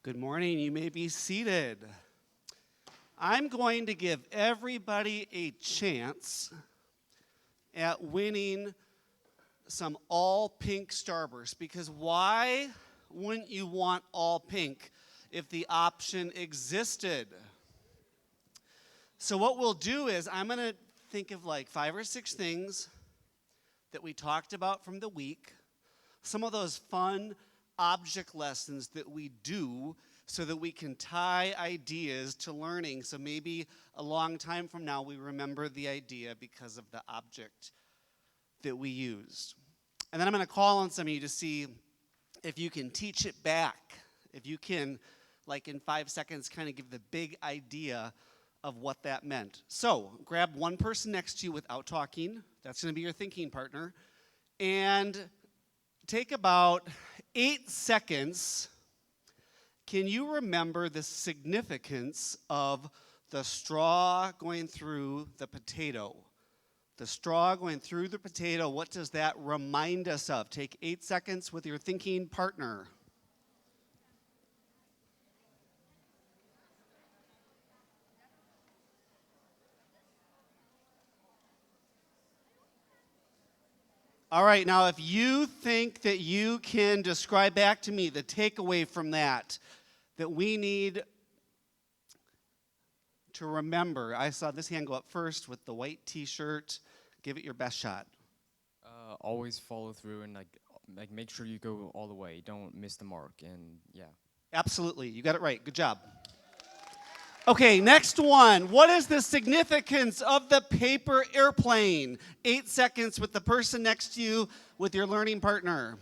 Good morning. You may be seated. I'm going to give everybody a chance at winning some all pink Starburst, because why wouldn't you want all pink if the option existed? So what we'll do is I'm going to think of like 5 or 6 things that we talked about from the week, some of those fun object lessons that we do so that we can tie ideas to learning. So maybe a long time from now we remember the idea because of the object that we used. And then I'm going to call on some of you to see if you can teach it back, if you can, like in 5 seconds, kind of give the big idea of what that meant. So grab one person next to you without talking. That's going to be your thinking partner. And take about 8 seconds. Can you remember the significance of the straw going through the potato? The straw going through the potato, what does that remind us of? Take 8 seconds with your thinking partner. All right, now if you think that you can describe back to me the takeaway from that we need to remember. I saw this hand go up first with the white t-shirt. Give it your best shot. Always follow through and like make sure you go all the way. Don't miss the mark, and yeah. Absolutely, you got it right. Good job. Okay, next one. What is the significance of the paper airplane? 8 seconds with the person next to you with your learning partner.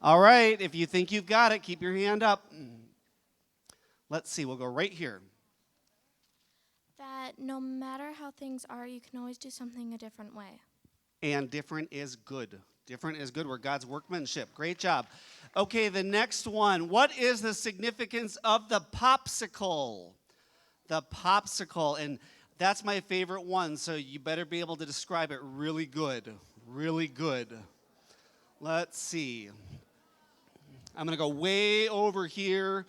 All right, if you think you've got it, keep your hand up. Let's see, we'll go right here. That no matter how things are, you can always do something a different way. And different is good. Different is good. We're God's workmanship. Great job. Okay, the next one. What is the significance of the popsicle? The popsicle. And that's my favorite one, so you better be able to describe it really good. Really good. Let's see. I'm going to go way over here.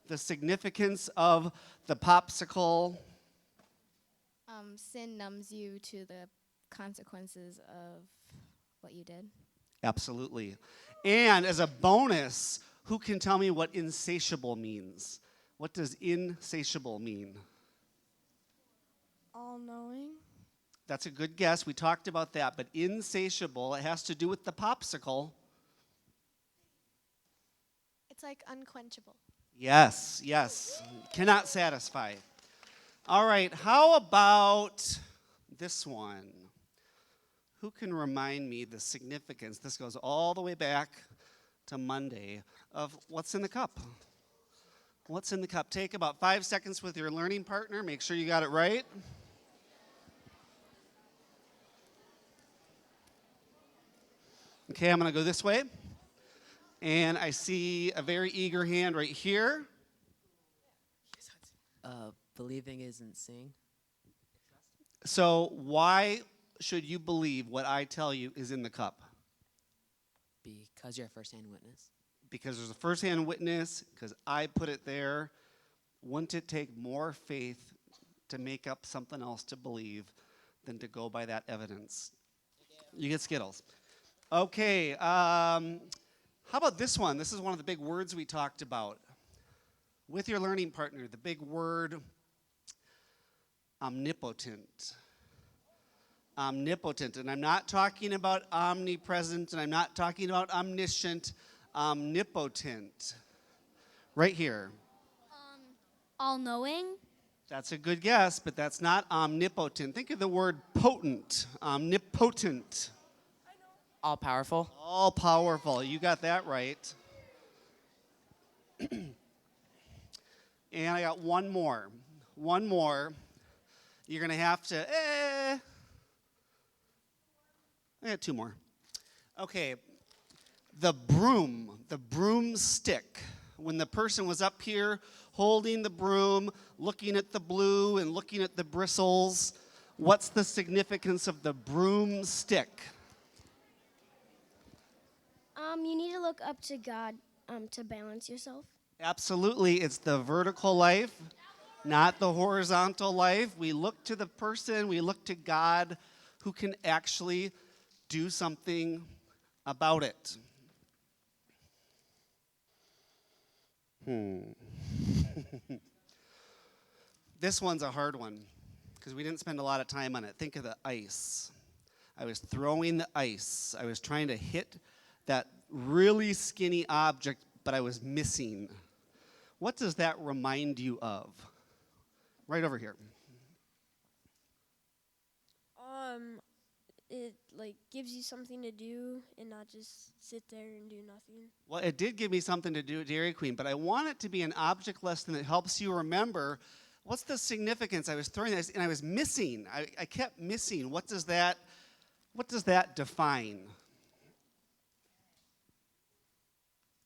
The significance of the popsicle. Sin numbs you to the consequences of what you did. Absolutely. And as a bonus, who can tell me what insatiable means? What does insatiable mean? All-knowing? That's a good guess. We talked about that. But insatiable, it has to do with the popsicle. It's like unquenchable. Yes, yes. Cannot satisfy. All right, how about this one? Who can remind me the significance? This goes all the way back to Monday of what's in the cup. What's in the cup? Take about 5 seconds with your learning partner. Make sure you got it right. Okay, I'm going to go this way. And I see a very eager hand right here. Believing isn't seeing. So why should you believe what I tell you is in the cup? Because you're a first-hand witness. Because there's a first-hand witness, because I put it there. Wouldn't it take more faith to make up something else to believe than to go by that evidence? You get Skittles. Okay, how about this one? This is one of the big words we talked about. With your learning partner, the big word, omnipotent. Omnipotent. And I'm not talking about omnipresent, and I'm not talking about omniscient. Omnipotent. Right here. All-knowing? That's a good guess, but that's not omnipotent. Think of the word potent. Omnipotent. All powerful. All powerful. You got that right. And I got one more. One more. You're going to have to, I got 2 more. Okay, the broomstick. When the person was up here holding the broom, looking at the blue and looking at the bristles, what's the significance of the broomstick? You need to look up to God to balance yourself. Absolutely, it's the vertical life, not the horizontal life. We look to the person, we look to God who can actually do something about it. This one's a hard one because we didn't spend a lot of time on it. Think of the ice. I was throwing the ice. I was trying to hit that really skinny object, but I was missing. What does that remind you of? Right over here. It like gives you something to do and not just sit there and do nothing. Well, it did give me something to do at Dairy Queen, but I want it to be an object lesson that helps you remember what's the significance. I was throwing this and I was missing. I kept missing. What does that define?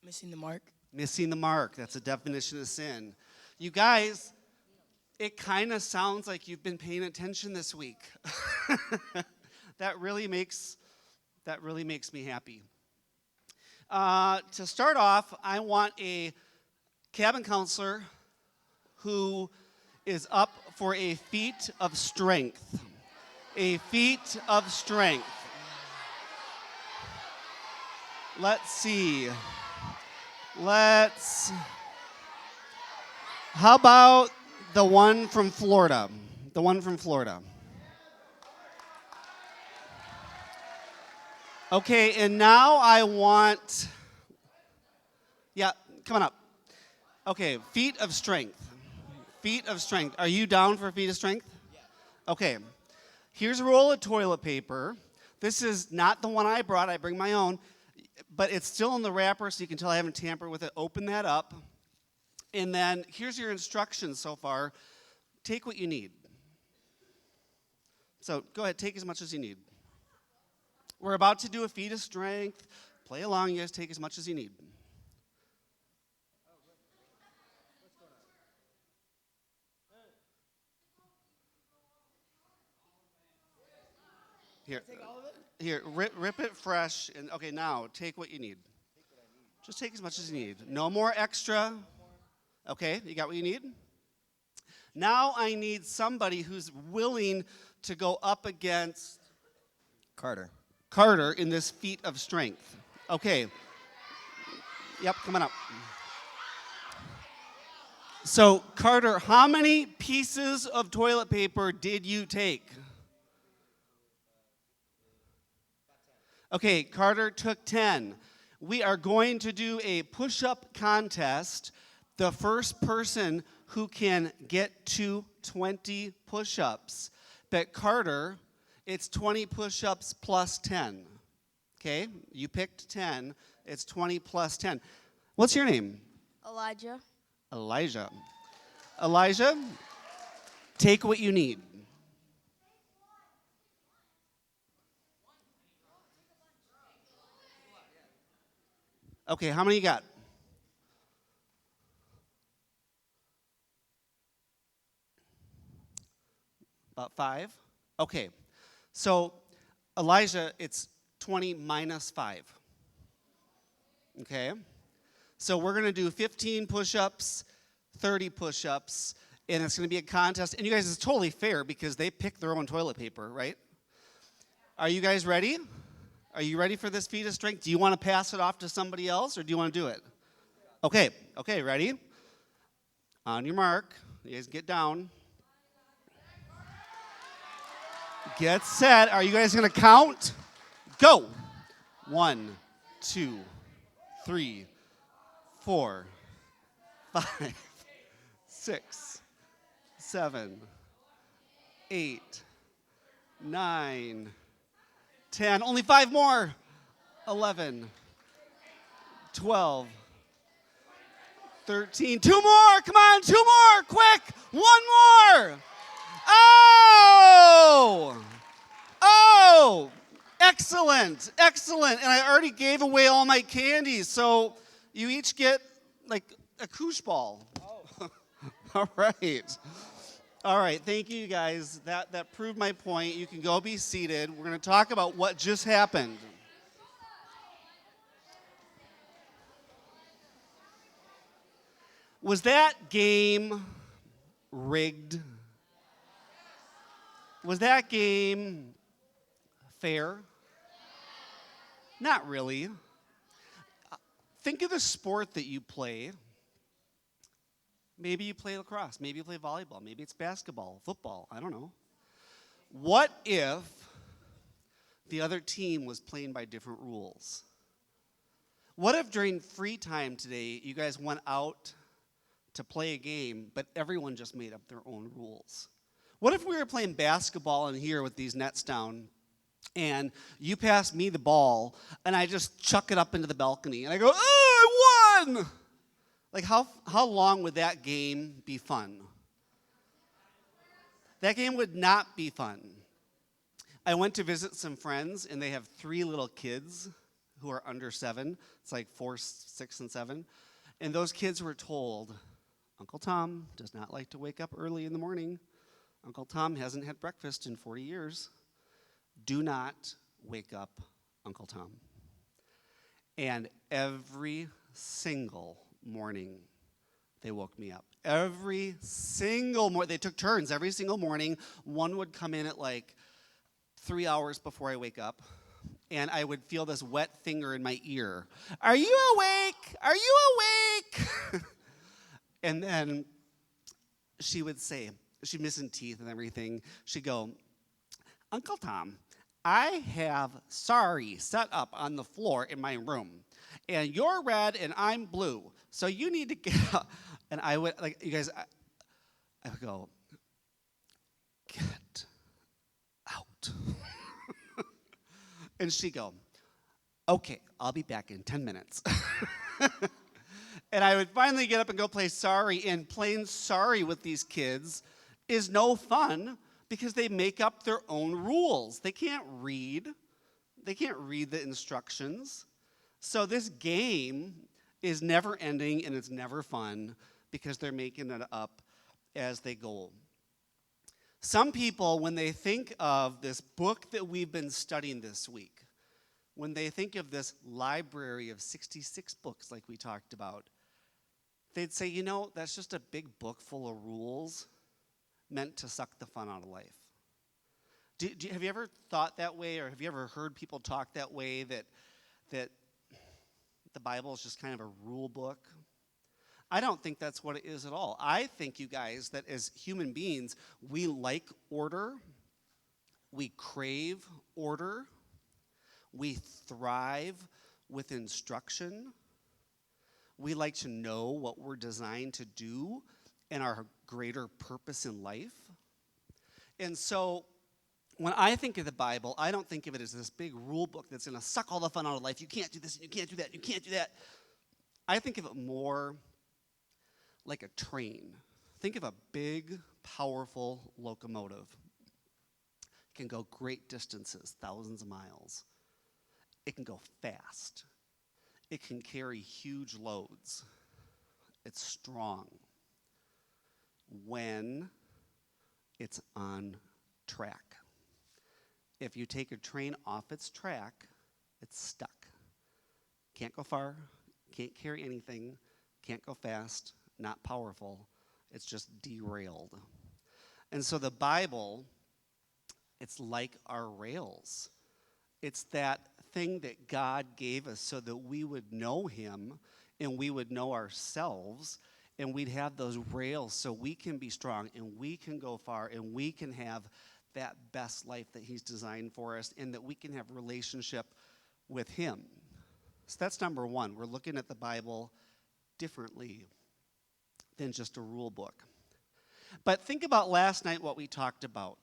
Missing the mark. Missing the mark. That's a definition of sin. You guys, it kind of sounds like you've been paying attention this week. That really makes me happy. To start off, I want a cabin counselor who is up for a feat of strength. A feat of strength. Let's see. How about the one from Florida? The one from Florida. Okay, and now I want, come on up. Okay, feat of strength. Feat of strength. Are you down for feat of strength? Yeah. Okay, here's a roll of toilet paper. This is not the one I brought, I bring my own, but it's still in the wrapper so you can tell I haven't tampered with it. Open that up, and then here's your instructions so far. Take what you need. So go ahead, take as much as you need. We're about to do a feat of strength. Play along, you guys take as much as you need. Here, rip it fresh. And okay, now take what you need. Just take as much as you need. No more extra. Okay, you got what you need? Now I need somebody who's willing to go up against Carter in this feat of strength. Okay. Yep, come on up. So, Carter, how many pieces of toilet paper did you take? Okay, Carter took 10. We are going to do a push-up contest. The first person who can get to 20 push-ups. But Carter, it's 20 push-ups plus 10. Okay, you picked 10. It's 20 plus 10. What's your name? Elijah. Elijah, take what you need. Okay, how many you got? About 5? Okay. So, Elijah, it's 20 minus 5. Okay? So we're going to do 15 push-ups, 30 push-ups, and it's going to be a contest. And you guys, it's totally fair because they pick their own toilet paper, right? Are you guys ready? Are you ready for this feat of strength? Do you want to pass it off to somebody else, or do you want to do it? Okay, ready? On your mark. You guys get down. Get set. Are you guys going to count? Go. 1, 2, 3, 4, 5, 6, 7, 8, 9, 10. Only 5 more. 11, 12, 13. 2 more. Come on, 2 more. Quick. 1 more. Oh, excellent. And I already gave away all my candies, so you each get like a koosh ball. Oh. All right, thank you guys. That proved my point. You can go be seated. We're going to talk about what just happened. Was that game rigged? Was that game fair? Not really. Think of the sport that you play. Maybe you play lacrosse, maybe you play volleyball, maybe it's basketball, football, I don't know. What if the other team was playing by different rules? What if during free time today you guys went out to play a game, but everyone just made up their own rules? What if we were playing basketball in here with these nets down, and you pass me the ball, and I just chuck it up into the balcony, and I go, oh, I won! Like, how long would that game be fun? That game would not be fun. I went to visit some friends, and they have 3 little kids who are under 7. It's like 4, 6, and 7. And those kids were told, Uncle Tom does not like to wake up early in the morning. Uncle Tom hasn't had breakfast in 40 years. Do not wake up Uncle Tom. And every single morning, they woke me up. Every single morning, they took turns every single morning. One would come in at like 3 hours before I wake up, and I would feel this wet finger in my ear. Are you awake? Are you awake? And then she would say, she's missing teeth and everything. She'd go, Uncle Tom, I have sorry set up on the floor in my room, and you're red and I'm blue, so you need to get up. And I would, like, you guys, I would go, get out. And she'd go, okay, I'll be back in 10 minutes. And I would finally get up and go play sorry, and playing sorry with these kids is no fun because they make up their own rules. They can't read. They can't read the instructions. So this game is never ending and it's never fun because they're making it up as they go. Some people, when they think of this book that we've been studying this week, when they think of this library of 66 books like we talked about, they'd say, you know, that's just a big book full of rules meant to suck the fun out of life. Have you ever thought that way, or have you ever heard people talk that way, that the Bible is just kind of a rule book? I don't think that's what it is at all. I think, you guys, that as human beings, we like order, we crave order, we thrive with instruction, we like to know what we're designed to do and our greater purpose in life. And so when I think of the Bible, I don't think of it as this big rule book that's going to suck all the fun out of life. You can't do this, and you can't do that, and you can't do that. I think of it more like a train. Think of a big, powerful locomotive. It can go great distances, thousands of miles. It can go fast. It can carry huge loads. It's strong when it's on track. If you take a train off its track, it's stuck. Can't go far, can't carry anything, can't go fast, not powerful. It's just derailed. And so the Bible, it's like our rails. It's that thing that God gave us so that we would know him and we would know ourselves, and we'd have those rails so we can be strong and we can go far and we can have that best life that he's designed for us, and that we can have relationship with him. So that's number one. We're looking at the Bible differently than just a rule book. But think about last night what we talked about,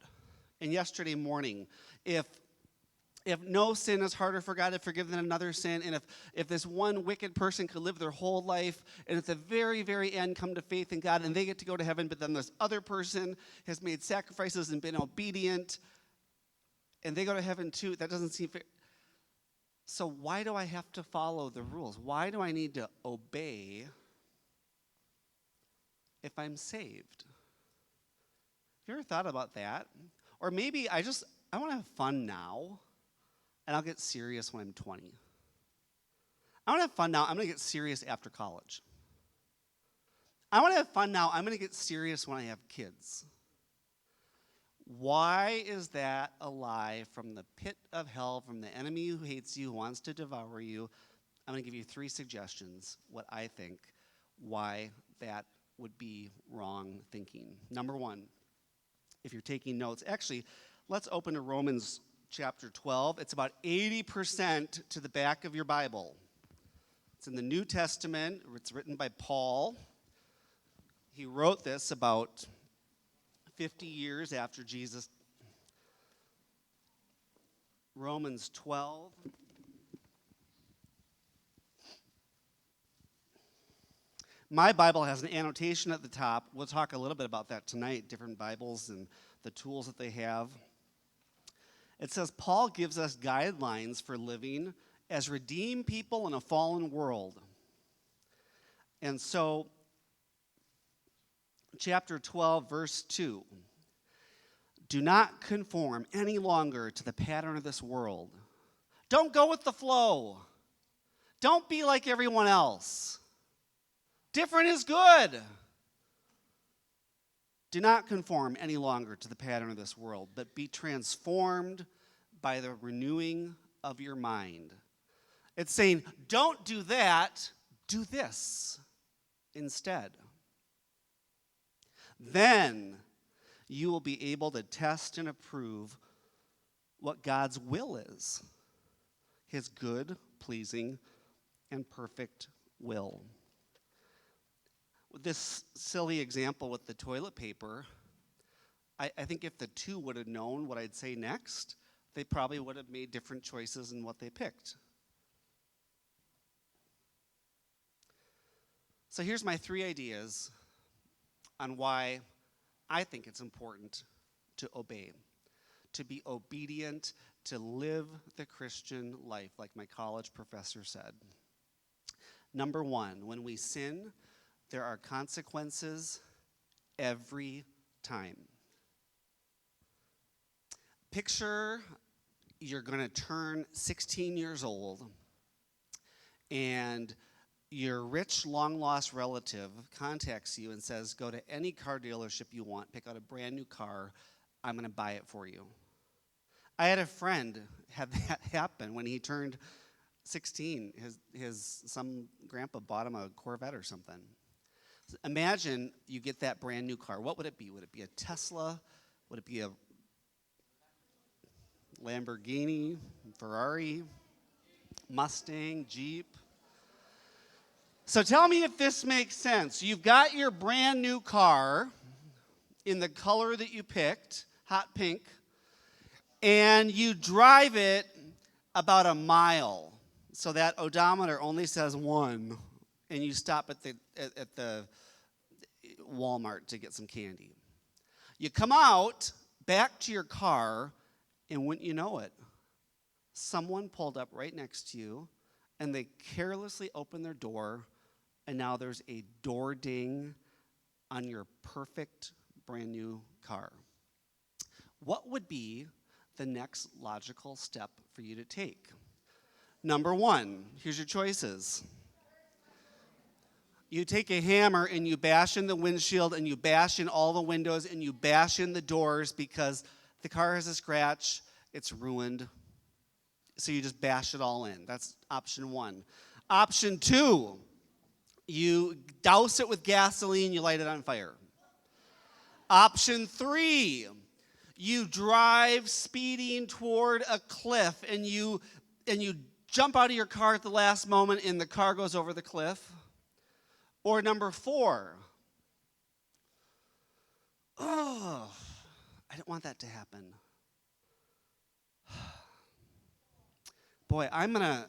and yesterday morning. If no sin is harder for God to forgive than another sin, and if this one wicked person could live their whole life and at the very, very end come to faith in God and they get to go to heaven, but then this other person has made sacrifices and been obedient and they go to heaven too, that doesn't seem fair. So why do I have to follow the rules? Why do I need to obey if I'm saved? Have you ever thought about that? Or maybe I want to have fun now, and I'll get serious when I'm 20. I want to have fun now. I'm going to get serious after college. I want to have fun now. I'm going to get serious when I have kids. Why is that a lie from the pit of hell, from the enemy who hates you, who wants to devour you? I'm going to give you 3 suggestions, what I think, why that would be wrong thinking. Number 1, if you're taking notes, actually, let's open to Romans chapter 12. It's about 80% to the back of your Bible. It's in the New Testament. It's written by Paul. He wrote this about 50 years after Jesus. Romans 12. My Bible has an annotation at the top. We'll talk a little bit about that tonight, different Bibles and the tools that they have. It says, Paul gives us guidelines for living as redeemed people in a fallen world. And so, chapter 12, verse 2. Do not conform any longer to the pattern of this world. Don't go with the flow. Don't be like everyone else. Different is good. Do not conform any longer to the pattern of this world, but be transformed by the renewing of your mind. It's saying, don't do that, do this instead. Then you will be able to test and approve what God's will is, his good, pleasing, and perfect will. This silly example with the toilet paper, I think if the 2 would have known what I'd say next, they probably would have made different choices in what they picked. So here's my 3 ideas on why I think it's important to obey, to be obedient, to live the Christian life, like my college professor said. Number 1, when we sin, there are consequences every time. Picture you're going to turn 16 years old and your rich, long-lost relative contacts you and says, go to any car dealership you want, pick out a brand new car, I'm going to buy it for you. I had a friend have that happen when he turned 16. Some grandpa bought him a Corvette or something. Imagine you get that brand new car. What would it be? Would it be a Tesla? Would it be a Lamborghini, Ferrari, Mustang, Jeep? So tell me if this makes sense. You've got your brand new car in the color that you picked, hot pink, and you drive it about a mile. So that odometer only says 1, and you stop at the Walmart to get some candy. You come out back to your car, and wouldn't you know it, someone pulled up right next to you, and they carelessly opened their door, and now there's a door ding on your perfect brand new car. What would be the next logical step for you to take? Number 1, here's your choices. You take a hammer and you bash in the windshield and you bash in all the windows and you bash in the doors because the car has a scratch, it's ruined. So you just bash it all in. That's option 1. Option 2, you douse it with gasoline, you light it on fire. Option 3, you drive speeding toward a cliff and you jump out of your car at the last moment and the car goes over the cliff. Or number 4, I don't want that to happen. Boy, I'm gonna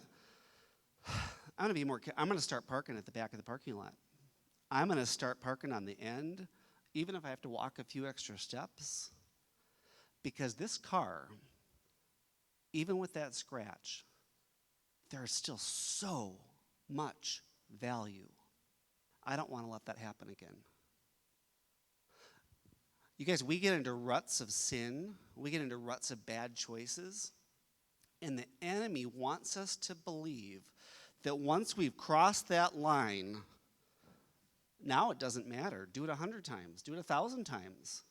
be more. I'm gonna start parking at the back of the parking lot. I'm gonna start parking on the end, even if I have to walk a few extra steps, because this car, even with that scratch, there is still so much value. I don't want to let that happen again. You guys, we get into ruts of sin. We get into ruts of bad choices. And the enemy wants us to believe that once we've crossed that line, Now it doesn't matter. Do it 100 times. Do it 1,000 times.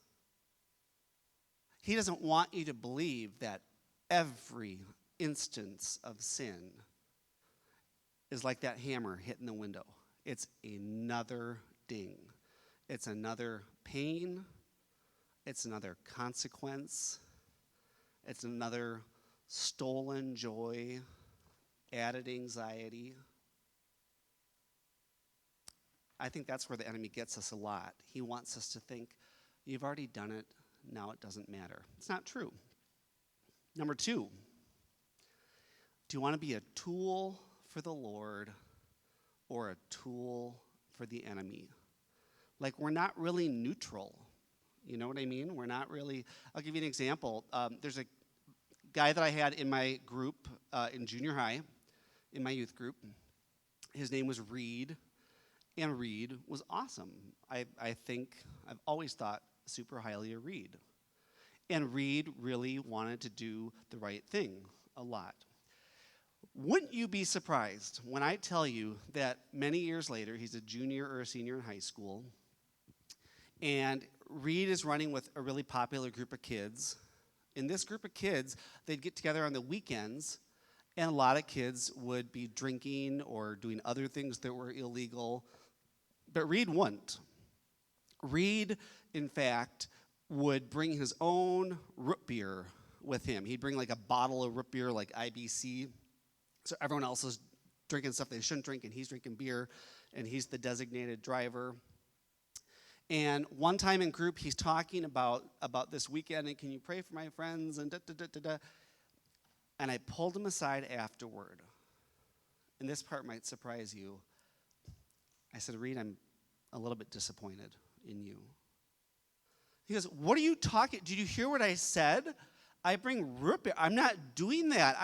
He doesn't want you to believe that every instance of sin is like that hammer hitting the window. It's another ding. It's another pain. It's another consequence. It's another stolen joy, added anxiety. I think that's where the enemy gets us a lot. He wants us to think, you've already done it, now it doesn't matter. It's not true. Number 2, do you want to be a tool for the Lord or a tool for the enemy? Like, we're not really neutral. You know what I mean? We're not really. I'll give you an example. There's a guy that I had in my group in junior high, in my youth group. His name was Reed, and Reed was awesome. I think I've always thought super highly of Reed. And Reed really wanted to do the right thing a lot. Wouldn't you be surprised when I tell you that many years later, he's a junior or a senior in high school, and Reed is running with a really popular group of kids. In this group of kids, they'd get together on the weekends, and a lot of kids would be drinking or doing other things that were illegal. But Reed wouldn't. Reed, in fact, would bring his own root beer with him. He'd bring like a bottle of root beer, like IBC. So everyone else is drinking stuff they shouldn't drink, and he's drinking beer, and he's the designated driver. And one time in group, he's talking about this weekend, and can you pray for my friends, and da-da-da-da-da. And I pulled him aside afterward. And this part might surprise you. I said, Reed, I'm a little bit disappointed in you. He goes, what are you talking? Did you hear what I said? I bring root beer. I'm not doing that.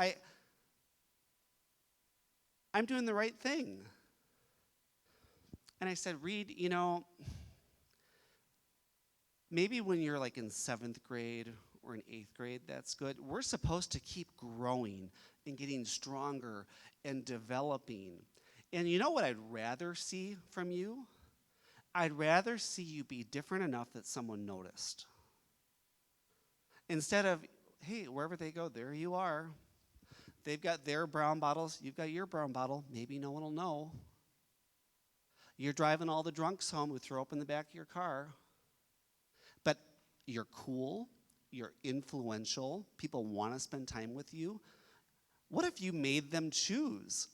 I'm doing the right thing. And I said, Reed, you know, maybe when you're like in 7th grade or in 8th grade, that's good. We're supposed to keep growing and getting stronger and developing. And you know what I'd rather see from you? I'd rather see you be different enough that someone noticed. Instead of, hey, wherever they go, there you are. They've got their brown bottles, you've got your brown bottle, maybe no one will know. You're driving all the drunks home who throw up in the back of your car. But you're cool, you're influential, people want to spend time with you. What if you made them choose?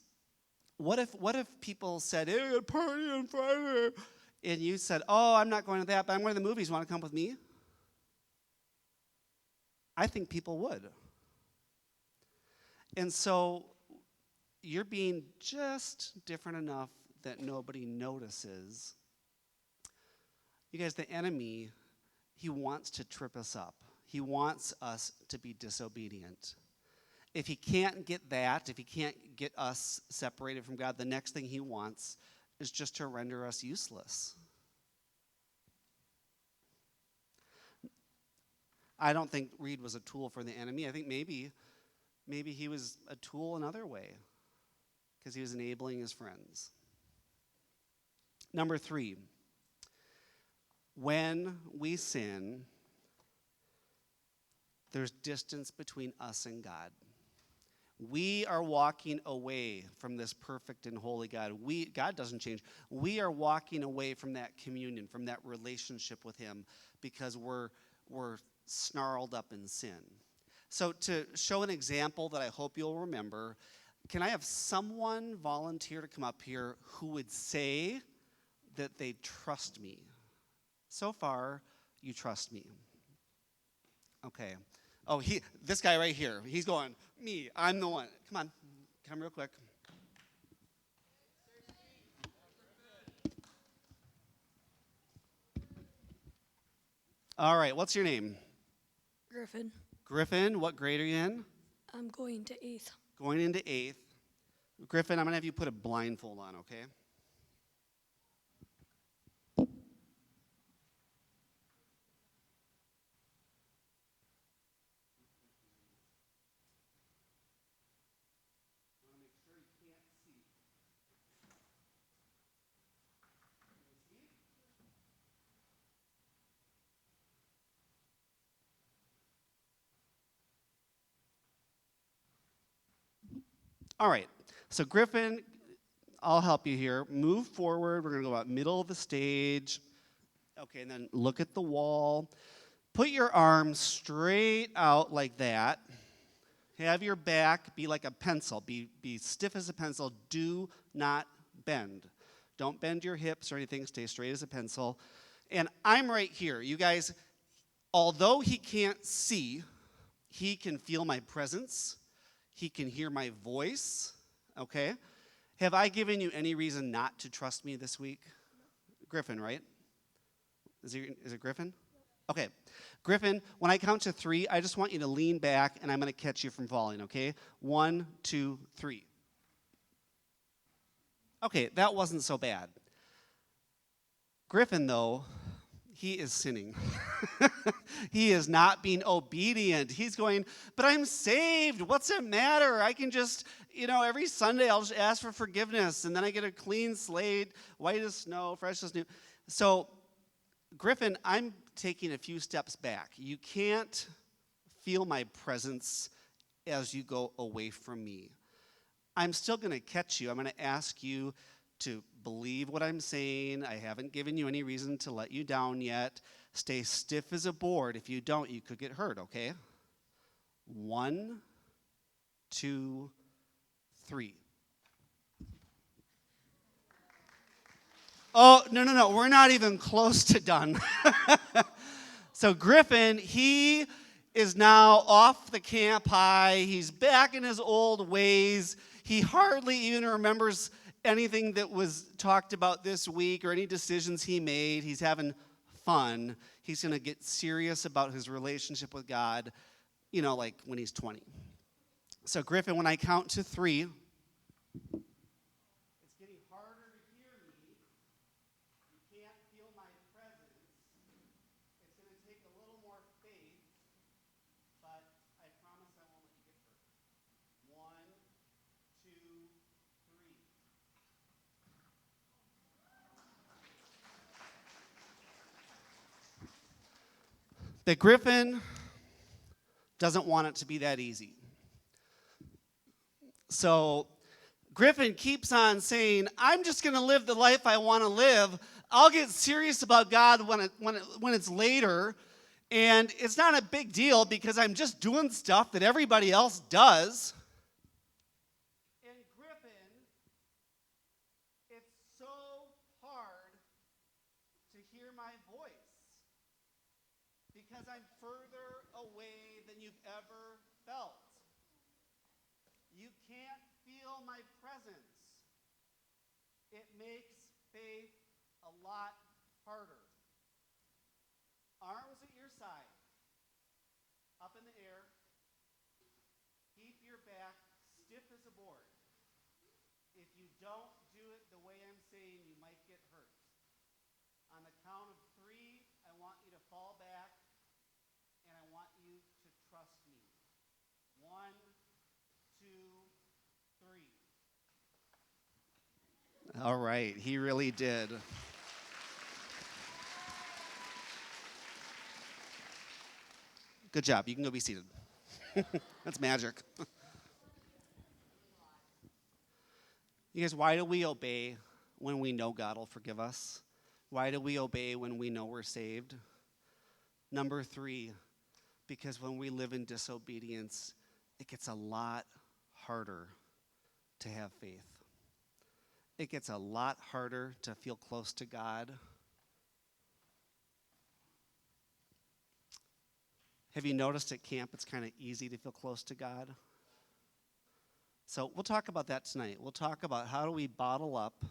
What if people said, hey, a party on Friday, and you said, oh, I'm not going to that, but I'm going to the movies, want to come with me? I think people would. And so you're being just different enough that nobody notices. You guys, the enemy, he wants to trip us up. He wants us to be disobedient. If he can't get that, if he can't get us separated from God, the next thing he wants is just to render us useless. I don't think Reed was a tool for the enemy. I think maybe he was a tool another way because he was enabling his friends. Number 3, when we sin, there's distance between us and God. We are walking away from this perfect and holy God. God doesn't change. We are walking away from that communion, from that relationship with him because we're snarled up in sin. So to show an example that I hope you'll remember, can I have someone volunteer to come up here who would say that they trust me? So far, you trust me. Okay. Oh, this guy right here, he's going, me, I'm the one. Come real quick. All right, what's your name? Griffin. Griffin, what grade are you in? I'm going to 8th. Going into 8th. Griffin, I'm going to have you put a blindfold on, okay? All right, so Griffin, I'll help you here. Move forward. We're going to go about middle of the stage. Okay, and then look at the wall. Put your arms straight out like that. Have your back be like a pencil. Be stiff as a pencil. Do not bend. Don't bend your hips or anything. Stay straight as a pencil. And I'm right here. You guys, although he can't see, he can feel my presence. He can hear my voice. Okay? Have I given you any reason not to trust me this week? Griffin, right? Is it Griffin? Okay. Griffin, when I count to 3, I just want you to lean back, and I'm going to catch you from falling, okay? 1, 2, 3. Okay, that wasn't so bad. Griffin, though, he is sinning. He is not being obedient. He's going, but I'm saved. What's it matter? I can just, every Sunday I'll just ask for forgiveness, and then I get a clean slate, white as snow, fresh as new. So, Griffin, I'm taking a few steps back. You can't feel my presence as you go away from me. I'm still going to catch you. I'm going to ask you to believe what I'm saying. I haven't given you any reason to let you down yet. Stay stiff as a board. If you don't, you could get hurt, okay? 1, 2, 3. Oh, no. We're not even close to done. So Griffin, he is now off the camp high. He's back in his old ways. He hardly even remembers anything that was talked about this week or any decisions he made. He's having fun. He's going to get serious about his relationship with God, like when he's 20. So Griffin, when I count to 3, that Griffin doesn't want it to be that easy. So Griffin keeps on saying, I'm just going to live the life I want to live. I'll get serious about God when it's later. And it's not a big deal because I'm just doing stuff that everybody else does. And Griffin, it's so hard to hear my voice. Because I'm further away than you've ever felt. You can't feel my presence. It makes faith a lot harder. Arms at your side, up in the air. Keep your back stiff as a board. If you don't do it the way I'm saying, you might get hurt. On the count of 3, I want you to fall back. And I want you to trust me. 1, 2, 3. All right, he really did. Good job. You can go be seated. That's magic. You guys, why do we obey when we know God will forgive us? Why do we obey when we know we're saved? Number 3, because when we live in disobedience, it gets a lot harder to have faith. It gets a lot harder to feel close to God. Have you noticed at camp it's kind of easy to feel close to God? So we'll talk about that tonight. We'll talk about how do we bottle up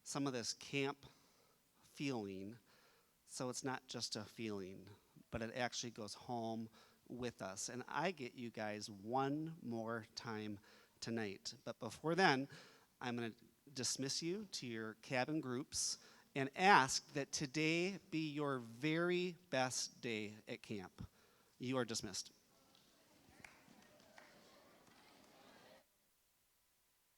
some of this camp feeling so it's not just a feeling, but it actually goes home with us. And I get you guys one more time tonight. But before then, I'm going to dismiss you to your cabin groups and ask that today be your very best day at camp. You are dismissed.